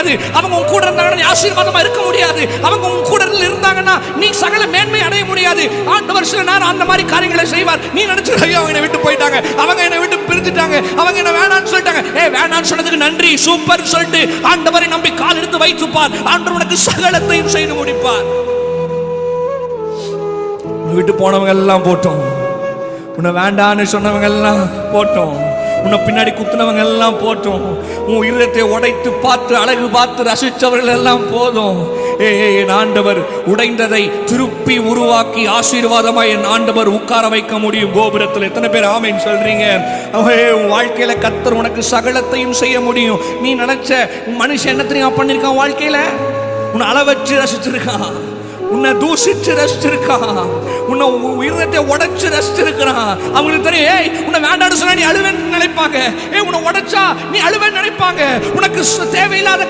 முடியாது. அவங்க உன் கூட இருந்தாங்கன்னா ஆசீர்வாதமா இருக்க முடியாது. அவங்க உன் கூட இருந்தாங்கன்னா நீ சகல மேன்மை அடைய முடியாது. ஆண்டவர் சில நேரம் அந்த மாதிரி காரியங்களை செய்வார். நீ நினைச்சு ஐயோ அவங்க என்னை விட்டு போயிட்டாங்க, அவங்க என்னை விட்டு பிரிஞ்சுட்டாங்க, அவங்க என்ன வேணான்னு சொல்லிட்டாங்க. வேணான்னு சொன்னதுக்கு நன்றி, சூப்பர் சொல்லிட்டு ஆண்டவரை நம்பி கால் எடுத்து வைத்துப்பார். ஆண்டவர் உனக்கு சகலத்தையும் செய்து முடிப்பார். விட்டு போனவங்க எல்லாம் போட்டோம், உன்னை வேண்டான்னு சொன்னவங்க எல்லாம் போட்டோம், உன்னை பின்னாடி குத்துனவங்க எல்லாம் போட்டோம், உன் இருதயத்தை உடைத்து பார்த்து அழகு பார்த்து ரசித்தவர்கள் எல்லாம் போதும். என் ஆண்டவர் உடைந்ததை திருப்பி உருவாக்கி ஆசீர்வாதமாய் என் ஆண்டவர் உட்கார வைக்க முடியும் கோபுரத்தில். எத்தனை பேர் ஆமென் சொல்றீங்க? உன் வாழ்க்கையில கர்த்தர் உனக்கு சகலத்தையும் செய்ய முடியும். நீ நினைச்ச மனுஷன் என்ன தெரியுமா பண்ணிருக்கான்? வாழ்க்கையில உன்னை அளவச்சு ரசிச்சிருக்கான், உன்னை தூசிச்சு ரசிச்சிருக்கான், உன்னை உயிரத்தை உடைச்சு ரசிச்சிருக்கிறான். அவங்களுக்கு தெரியும் உன்னை வேண்டான்னு சொன்னா நீ அழுவேன்னு நினைப்பாங்க, உன்னை உடைச்சா நீ அழுவேன்னு நினைப்பாங்க. உனக்கு தேவையில்லாத